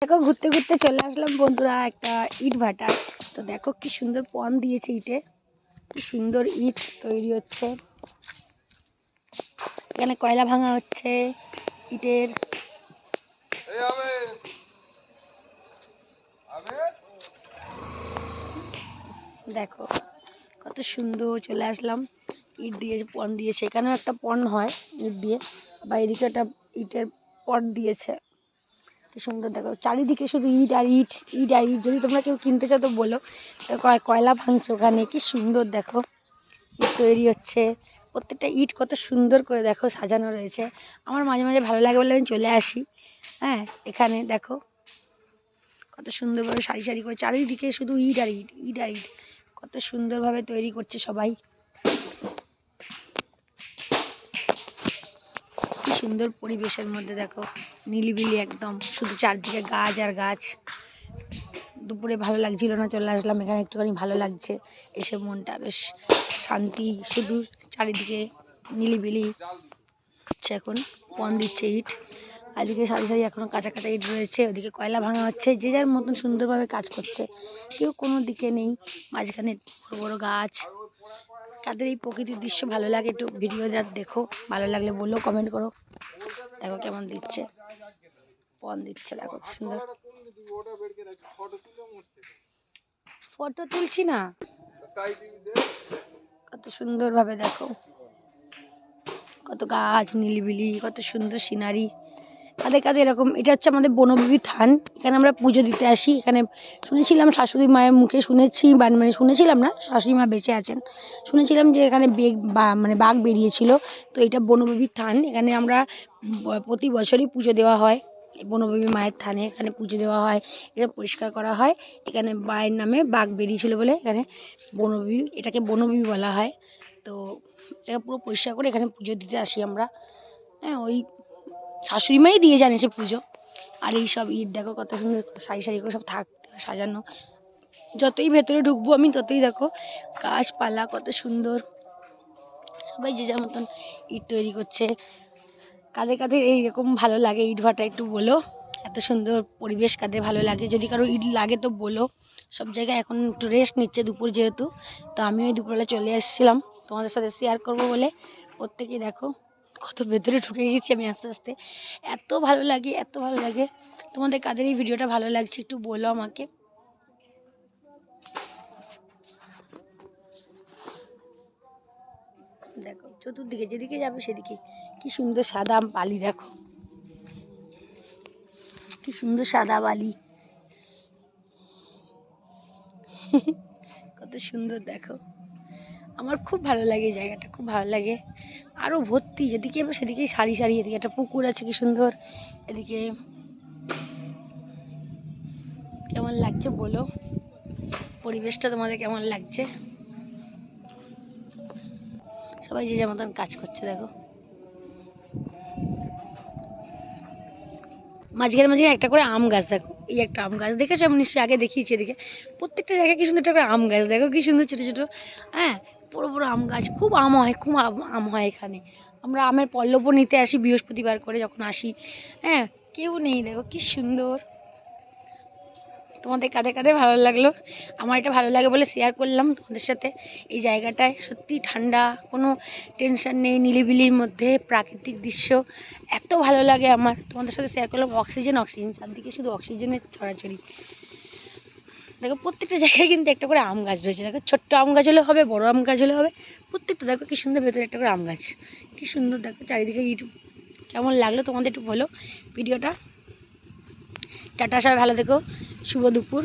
দেখো ঘুরতে ঘুরতে চলে আসলাম বন্ধুরা একটা ইট ভাটা। তো দেখো কি সুন্দর পণ দিয়েছে ইটে, কি সুন্দর ইট তৈরি হচ্ছে। এখানে কয়লা ভাঙা হচ্ছে ইটের। দেখো কত সুন্দর চলে আসলাম ইট দিয়ে পণ দিয়ে, সেখানেও একটা পণ হয় ইট দিয়ে, বা এদিকে একটা ইটের পণ দিয়েছে। কি সুন্দর দেখো, চারিদিকে শুধু ইট আর ইট, ইট আর ইট। যদি তোমরা কেউ কিনতে চাও তো বলো। কয়লা ভাঙছে ওখানে, কি সুন্দর দেখো ইট তৈরি হচ্ছে। প্রত্যেকটা ইট কত সুন্দর করে দেখো সাজানো রয়েছে। আমার মাঝে মাঝে ভালো লাগে বলে আমি চলে আসি। হ্যাঁ, এখানে দেখো কত সুন্দরভাবে সারি সারি করে চারিদিকে শুধু ইট আর ইট, ইট আর ইট। কত সুন্দরভাবে তৈরি করছে সবাই। কি সুন্দর পরিবেশের মধ্যে দেখো, নিলিবিলি একদম, শুধু চারদিকে গাছ আর গাছ। দুপুরে ভালো লাগছিল না, চলে আসলাম এখানে, একটুখানি ভালো লাগছে এসে, মনটা বেশ শান্তি। শুধু চারিদিকে নিলিবিলি হচ্ছে, এখন পণ দিচ্ছে ইট। এদিকে সারি সারি এখনো কাঁচা কাঁচা ইট রয়েছে, ওদিকে কয়লা ভাঙা হচ্ছে। যে যার মতন সুন্দরভাবে কাজ করছে, কেউ কোনো দিকে নেই। মাঝখানে বড় বড় গাছ। কাদের এই প্রকৃতির দৃশ্য ভালো লাগে একটু ভিডিও দেখো, ভালো লাগলে বললো, কমেন্ট করো। দেখো কেমন দিচ্ছে, পণ দিচ্ছে, দেখো সুন্দর। ফটো তুলছি না, কত সুন্দর ভাবে দেখো, কত গাছ নিলিবিলি, কত সুন্দর সিনারি। কাদের কাদের এরকম। এটা হচ্ছে আমাদের বনবিবি থান, এখানে আমরা পুজো দিতে আসি। এখানে শুনেছিলাম শাশুড়ি মায়ের মুখে শুনেছি, মানে শুনেছিলাম না, শাশুড়ি মা বেঁচে আছেন, শুনেছিলাম যে এখানে মানে বাঘ বেরিয়েছিল। তো এটা বনবিবি থান, এখানে আমরা প্রতি বছরই পুজো দেওয়া হয়। বনবিবি মায়ের থানে এখানে পুজো দেওয়া হয়, এটা পরিষ্কার করা হয়। এখানে মায়ের নামে বাঘ বেরিয়েছিল বলে এখানে বনবিবি, এটাকে বনবিবি বলা হয়। তো এটাকে পুরো পরিষ্কার করে এখানে পুজো দিতে আসি আমরা। হ্যাঁ, ওই শাশুড়ি মাই দিয়ে যান এসে পুজো। আর এই সব ইট দেখো কত সুন্দর সারি সারি করে সব সাজানো। যতই ভেতরে ঢুকবো আমি ততই দেখো গাছপালা কত সুন্দর। সবাই যে যার মতন ইট তৈরি করছে। কাদের কাদের এইরকম ভালো লাগে ইট ভাটা একটু বলো। এত সুন্দর পরিবেশ কাদের ভালো লাগে, যদি কারো ইট লাগে তো বলো। সব জায়গায় এখন একটু রেস্ট নিচ্ছে দুপুর যেহেতু, তো আমি ওই দুপুরবেলা চলে এসেছিলাম তোমাদের সাথে শেয়ার করব বলে। প্রত্যেকেই দেখো কত ভেতরে ঢুকে গেছি আমি আস্তে আস্তে। এত ভালো লাগে, এত ভালো লাগে। তোমাদের কাদের এই ভিডিওটা ভালো লাগছে একটু বলো আমাকে। দেখো চতুর্দিকে যেদিকে যাবে সেদিকে কি সুন্দর সাদা বালি, দেখো কি সুন্দর সাদা বালি। কত সুন্দর দেখো, আমার খুব ভালো লাগে এই জায়গাটা, খুব ভালো লাগে। আরও ভর্তি, যেদিকে যাবে সেদিকেই সারি সারি। এদিকে একটা পুকুর আছে কি সুন্দর। এদিকে কেমন লাগছে বলো, পরিবেশটা তোমাদের কেমন লাগছে। সবাই যে যেমন কাজ করছে দেখো। মাঝখানে মাঝখানে একটা করে আম গাছ দেখো, এই একটা আম গাছ দেখেছো আমি নিশ্চয়ই আগে দেখিয়েছি। এদিকে প্রত্যেকটা জায়গায় কি সুন্দর একটা করে আম গাছ দেখো, কি সুন্দর ছোটো ছোটো। হ্যাঁ, বড় বড় আম গাছ, খুব আম হয়, খুব আম হয় এখানে। আমরা আমের পল্লবও নিতে আসি বৃহস্পতিবার করে যখন আসি। হ্যাঁ, কেউ নেই, দেখো কি সুন্দর। তোমাদের কাঁধে কাঁধে ভালো লাগলো, আমার এটা ভালো লাগে বলে শেয়ার করলাম তোমাদের সাথে। এই জায়গাটায় সত্যি ঠান্ডা, কোনো টেনশন নেই, নিলিবিলির মধ্যে প্রাকৃতিক দৃশ্য এত ভালো লাগে আমার। তোমাদের সাথে শেয়ার করলাম। অক্সিজেন অক্সিজেন, চারদিকে শুধু অক্সিজেনের ছড়াছড়ি। দেখো প্রত্যেকটা জায়গায় কিন্তু একটা করে আম গাছ রয়েছে। দেখো ছোট্ট আম গাছ হলেও হবে, বড় আম গাছ হলেও হবে, প্রত্যেকটা দেখো কি সুন্দর ভেতরে একটা করে আম গাছ, কি সুন্দর দেখো চারিদিকে ইট। কেমন লাগলো তোমাদের একটু বলো ভিডিওটা। টাটা, সবাই ভালো থেকো, শুভ দুপুর।